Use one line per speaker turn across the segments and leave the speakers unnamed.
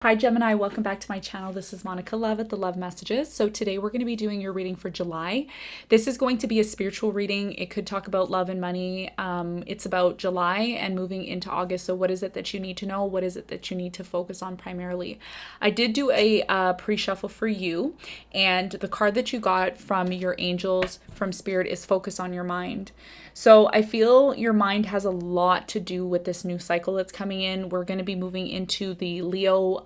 Hi Gemini, welcome back to my channel. This is Monica Love at the Love Messages. So today we're going to be doing your reading for July. This is going to be a spiritual reading. It could talk about love and money. It's about July and moving into August. So what is it that you need to know? What is it that you need to focus on primarily? I did do a pre-shuffle for you, and the card that you got from your angels, from Spirit, is focus on your mind. So I feel your mind has a lot to do with this new cycle that's coming in. We're going to be moving into the Leo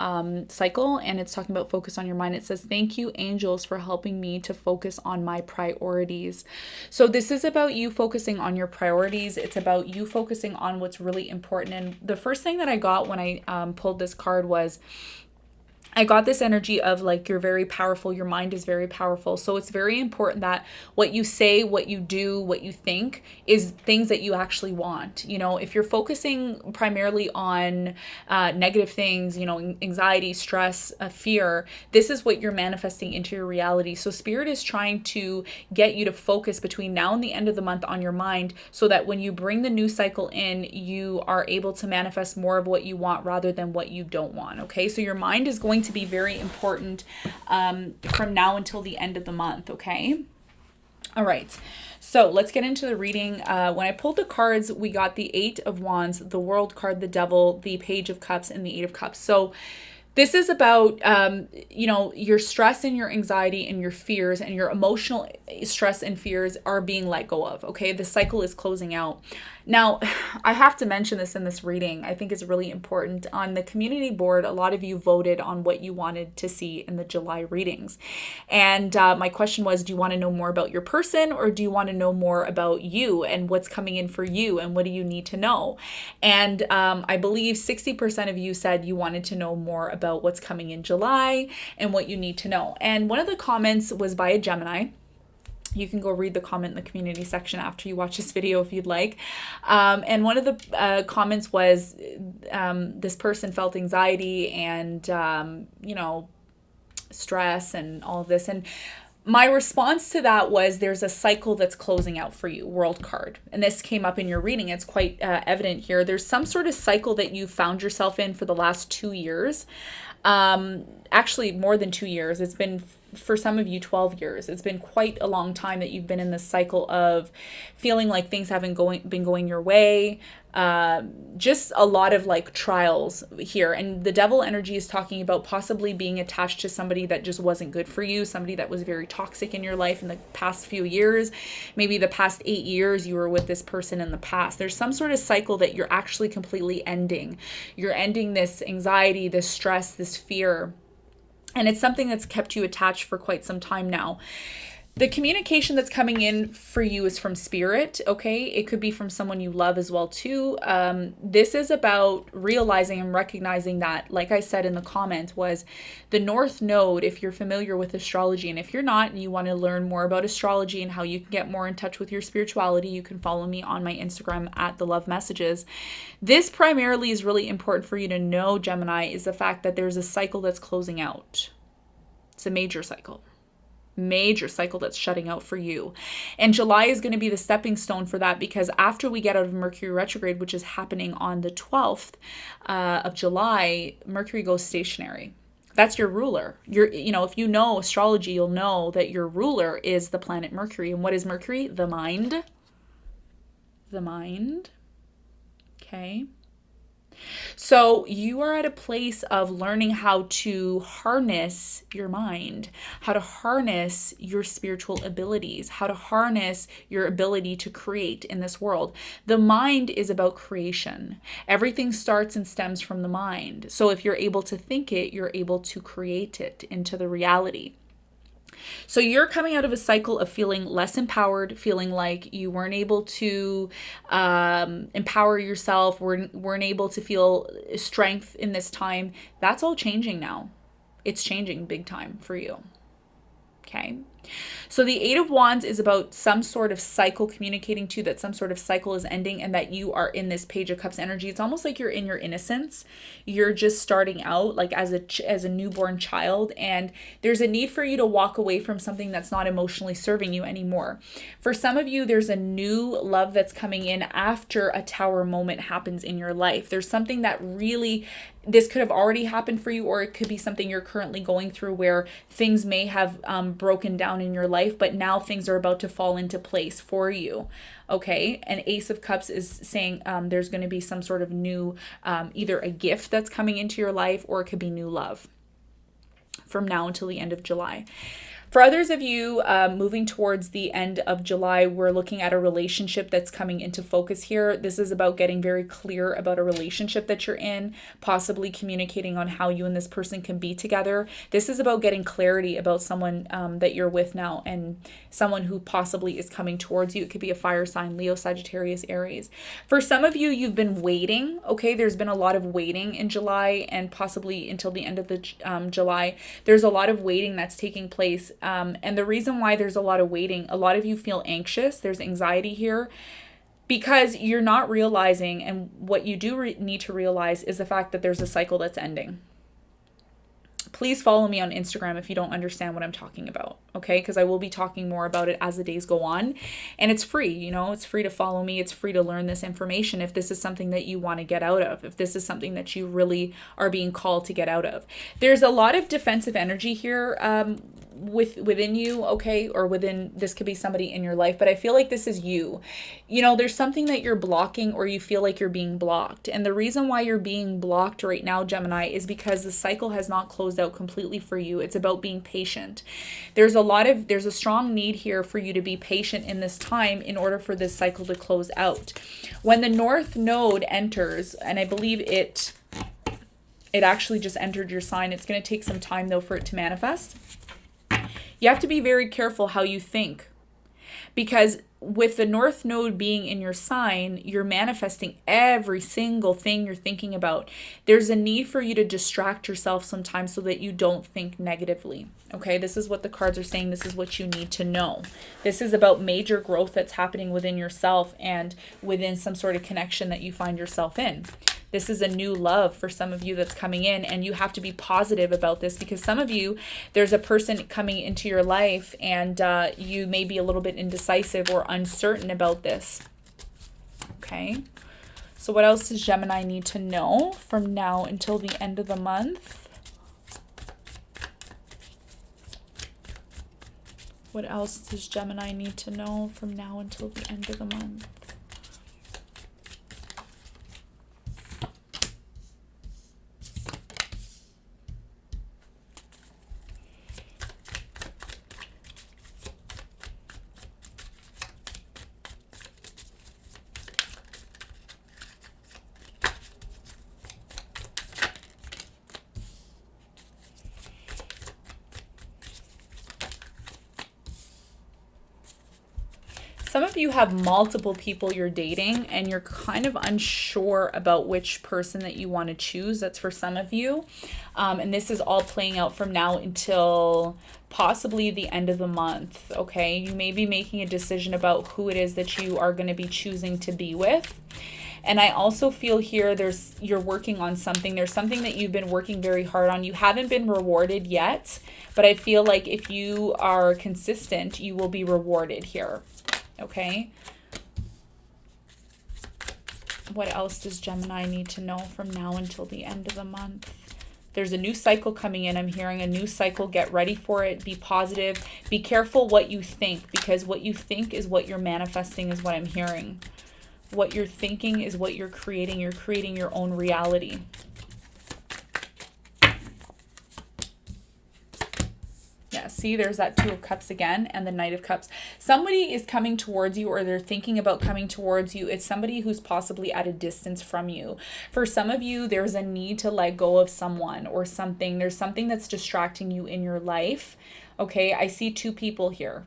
cycle, and it's talking about focus on your mind. It says, thank you, angels, for helping me to focus on my priorities. So this is about you focusing on your priorities. It's about you focusing on what's really important. And the first thing that I got when I pulled this card was, I got this energy of like, you're very powerful. Your mind is very powerful. So it's very important that what you say, what you do, what you think is things that you actually want. You know, if you're focusing primarily on negative things, you know, anxiety, stress, fear, this is what you're manifesting into your reality. So Spirit is trying to get you to focus between now and the end of the month on your mind, so that when you bring the new cycle in, you are able to manifest more of what you want rather than what you don't want. Okay. So your mind is going to be very important from now until the end of the month. Okay. All right. So let's get into the reading. When I pulled the cards, we got the Eight of Wands, the World card, the Devil, the Page of Cups, and the Eight of Cups. So this is about, you know, your stress and your anxiety and your fears and your emotional stress and fears are being let go of. Okay. The cycle is closing out. Now, I have to mention this in this reading. I think it's really important. On the community board, a lot of you voted on what you wanted to see in the July readings. And my question was, do you want to know more about your person, or do you want to know more about you and what's coming in for you and what do you need to know? And I believe 60% of you said you wanted to know more about what's coming in July and what you need to know. And one of the comments was by a Gemini. You can go read the comment in the community section after you watch this video if you'd like. And one of the comments was this person felt anxiety and, you know, stress and all of this. And my response to that was, there's a cycle that's closing out for you, World card. And this came up in your reading. It's quite evident here. There's some sort of cycle that you found yourself in for the last 2 years. Actually, more than 2 years. It's been, for some of you, 12 years. It's been quite a long time that you've been in this cycle of feeling like things haven't been going your way. Just a lot of like trials here. And the Devil energy is talking about possibly being attached to somebody that just wasn't good for you, somebody that was very toxic in your life in the past few years. Maybe the past 8 years you were with this person in the past. There's some sort of cycle that you're actually completely ending. You're ending this anxiety, this stress, this fear. And it's something that's kept you attached for quite some time now. The communication that's coming in for you is from Spirit, okay? It could be from someone you love as well, too. This is about realizing and recognizing that, like I said in the comment, was the North Node, if you're familiar with astrology. And if you're not, and you want to learn more about astrology and how you can get more in touch with your spirituality, you can follow me on my Instagram at The Love Messages. This primarily is really important for you to know, Gemini, is the fact that there's a cycle that's closing out. It's a major cycle that's shutting out for you. And July is going to be the stepping stone for that, because after we get out of Mercury retrograde, which is happening on the 12th of July, Mercury goes stationary. That's your ruler. You know, if you know astrology, you'll know that your ruler is the planet Mercury. And what is Mercury? The mind. The mind. Okay. So you are at a place of learning how to harness your mind, how to harness your spiritual abilities, how to harness your ability to create in this world. The mind is about creation. Everything starts and stems from the mind. So if you're able to think it, you're able to create it into the reality. So you're coming out of a cycle of feeling less empowered, feeling like you weren't able to empower yourself, weren't able to feel strength in this time. That's all changing now. It's changing big time for you. Okay. So the Eight of Wands is about some sort of cycle, communicating to that some sort of cycle is ending and that you are in this Page of Cups energy. It's almost like you're in your innocence. You're just starting out like as a newborn child, and there's a need for you to walk away from something that's not emotionally serving you anymore. For some of you, there's a new love that's coming in after a Tower moment happens in your life. There's something that really, this could have already happened for you, or it could be something you're currently going through where things may have broken down in your life, but now things are about to fall into place for you. Okay, an Ace of Cups is saying there's going to be some sort of new, either a gift that's coming into your life, or it could be new love from now until the end of July. For others of you moving towards the end of July, we're looking at a relationship that's coming into focus here. This is about getting very clear about a relationship that you're in, possibly communicating on how you and this person can be together. This is about getting clarity about someone that you're with now, and someone who possibly is coming towards you. It could be a fire sign, Leo, Sagittarius, Aries. For some of you, you've been waiting. Okay, there's been a lot of waiting in July, and possibly until the end of the July. There's a lot of waiting that's taking place. And the reason why there's a lot of waiting, a lot of you feel anxious. There's anxiety here because you're not realizing, and what you do need to realize is the fact that there's a cycle that's ending. Please follow me on Instagram if you don't understand what I'm talking about, okay? Because I will be talking more about it as the days go on. And it's free, you know, it's free to follow me. It's free to learn this information if this is something that you want to get out of, if this is something that you really are being called to get out of. There's a lot of defensive energy here within you, okay? Or within, this could be somebody in your life, but I feel like this is you. You know, there's something that you're blocking, or you feel like you're being blocked. And the reason why you're being blocked right now, Gemini, is because the cycle has not closed out completely for you. It's about being patient. There's a strong need here for you to be patient in this time in order for this cycle to close out. When the North Node enters, and I believe it actually just entered your sign. It's going to take some time though for it to manifest. You have to be very careful how you think, because with the North Node being in your sign, you're manifesting every single thing you're thinking about. There's a need for you to distract yourself sometimes so that you don't think negatively. Okay, this is what the cards are saying. This is what you need to know. This is about major growth that's happening within yourself and within some sort of connection that you find yourself in. This is a new love for some of you that's coming in, and you have to be positive about this, because some of you, there's a person coming into your life and you may be a little bit indecisive or uncertain about this. Okay, so what else does Gemini need to know from now until the end of the month? What else does Gemini need to know from now until the end of the month? Some of you have multiple people you're dating and you're kind of unsure about which person that you want to choose. That's for some of you. And this is all playing out from now until possibly the end of the month. Okay, you may be making a decision about who it is that you are going to be choosing to be with. And I also feel here you're working on something. There's something that you've been working very hard on. You haven't been rewarded yet, but I feel like if you are consistent, you will be rewarded here. Okay. What else does Gemini need to know from now until the end of the month? There's a new cycle coming in. I'm hearing a new cycle. Get ready for it. Be positive. Be careful what you think, because what you think is what you're manifesting, is what I'm hearing. What you're thinking is what you're creating. You're creating your own reality. Yeah, see, there's that Two of Cups again and the Knight of Cups. Somebody is coming towards you, or they're thinking about coming towards you. It's somebody who's possibly at a distance from you. For some of you, there's a need to let go of someone or something. There's something that's distracting you in your life. Okay, I see two people here.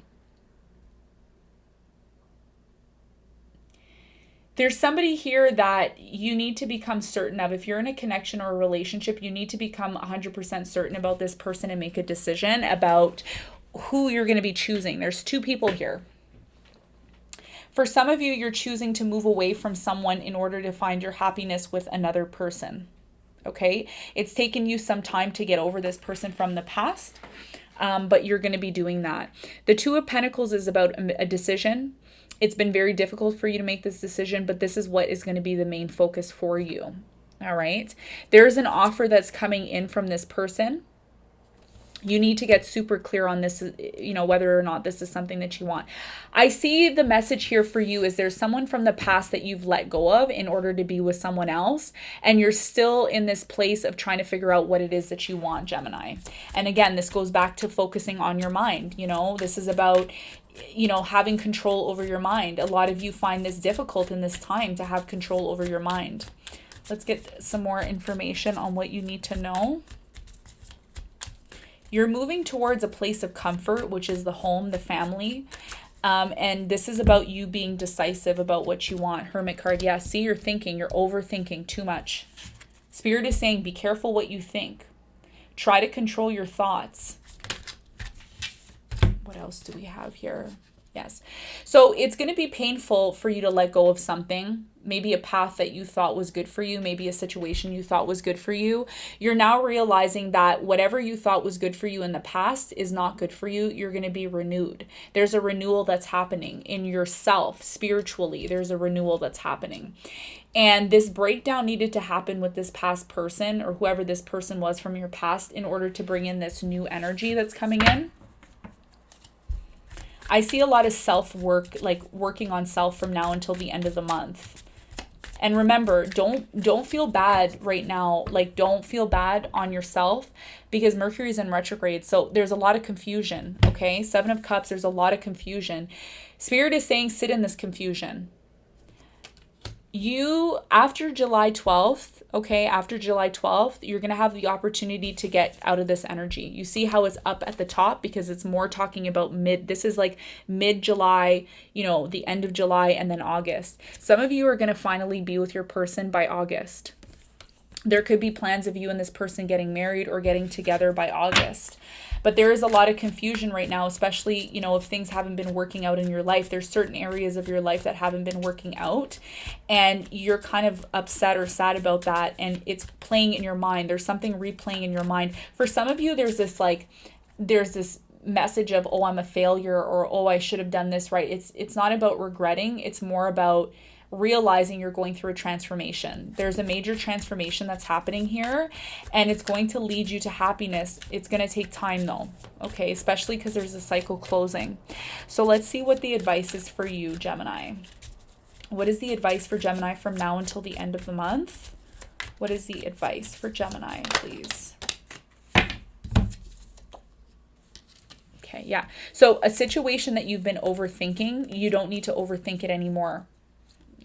There's somebody here that you need to become certain of. If you're in a connection or a relationship, you need to become 100% certain about this person and make a decision about who you're going to be choosing. There's two people here. For some of you, you're choosing to move away from someone in order to find your happiness with another person. Okay? It's taken you some time to get over this person from the past, but you're going to be doing that. The Two of Pentacles is about a decision. It's been very difficult for you to make this decision, but this is what is going to be the main focus for you. All right? There's an offer that's coming in from this person. You need to get super clear on this, whether or not this is something that you want. I see the message here for you is there's someone from the past that you've let go of in order to be with someone else. And you're still in this place of trying to figure out what it is that you want, Gemini. And again, this goes back to focusing on your mind. This is about, having control over your mind. A lot of you find this difficult in this time to have control over your mind. Let's get some more information on what you need to know. You're moving towards a place of comfort, which is the home, the family. And this is about you being decisive about what you want. Hermit card. Yeah, see, you're thinking. You're overthinking too much. Spirit is saying, be careful what you think. Try to control your thoughts. What else do we have here? Yes. So it's going to be painful for you to let go of something. Maybe a path that you thought was good for you. Maybe a situation you thought was good for you. You're now realizing that whatever you thought was good for you in the past is not good for you. You're going to be renewed. There's a renewal that's happening in yourself spiritually. There's a renewal that's happening. And this breakdown needed to happen with this past person or whoever this person was from your past in order to bring in this new energy that's coming in. I see a lot of self-work, like working on self from now until the end of the month. And remember, don't feel bad right now. Like, don't feel bad on yourself because Mercury's in retrograde. So there's a lot of confusion, okay? Seven of Cups, there's a lot of confusion. Spirit is saying sit in this confusion. You, after July 12th, okay, after July 12th, you're going to have the opportunity to get out of this energy. You see how it's up at the top because it's more talking about this is like mid-July, the end of July and then August. Some of you are going to finally be with your person by August. There could be plans of you and this person getting married or getting together by August. But there is a lot of confusion right now, especially, if things haven't been working out in your life. There's certain areas of your life that haven't been working out and you're kind of upset or sad about that. And it's playing in your mind. There's something replaying in your mind. For some of you, there's this message of, oh, I'm a failure or, oh, I should have done this right. It's not about regretting. It's more about realizing you're going through a transformation. There's a major transformation that's happening here and it's going to lead you to happiness. It's going to take time though, okay? Especially because there's a cycle closing. So let's see what the advice is for you, Gemini. What is the advice for Gemini from now until the end of the month? What is the advice for Gemini, please? Okay, yeah. So a situation that you've been overthinking, you don't need to overthink it anymore.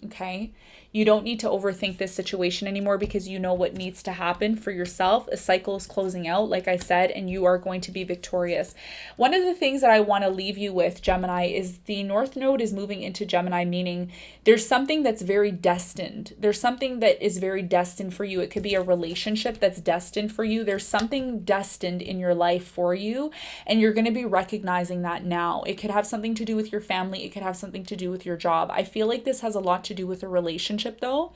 Okay, you don't need to overthink this situation anymore because you know what needs to happen for yourself. A cycle is closing out, like I said, and you are going to be victorious. One of the things that I want to leave you with, Gemini, is the North Node is moving into Gemini, meaning there's something that's very destined. There's something that is very destined for you. It could be a relationship that's destined for you. There's something destined in your life for you, and you're going to be recognizing that now. It could have something to do with your family. It could have something to do with your job. I feel like this has a lot to do with a relationship though.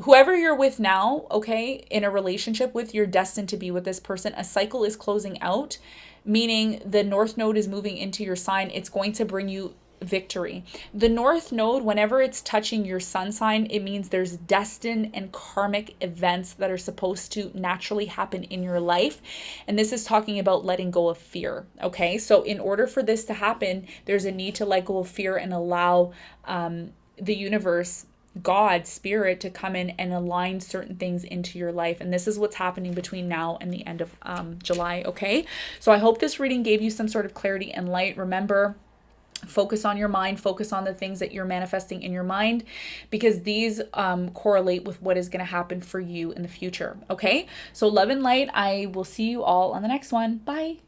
Whoever you're with now, okay, in a relationship with, you're destined to be with this person. A cycle is closing out, meaning the North Node is moving into your sign. It's going to bring you victory. The North Node, whenever it's touching your sun sign, it means there's destined and karmic events that are supposed to naturally happen in your life. And this is talking about letting go of fear. Okay. So in order for this to happen, there's a need to let go of fear and allow the universe, God, spirit, to come in and align certain things into your life. And this is what's happening between now and the end of July. Okay. So I hope this reading gave you some sort of clarity and light. Remember, focus on your mind, focus on the things that you're manifesting in your mind, because these correlate with what is going to happen for you in the future. Okay. So love and light. I will see you all on the next one. Bye.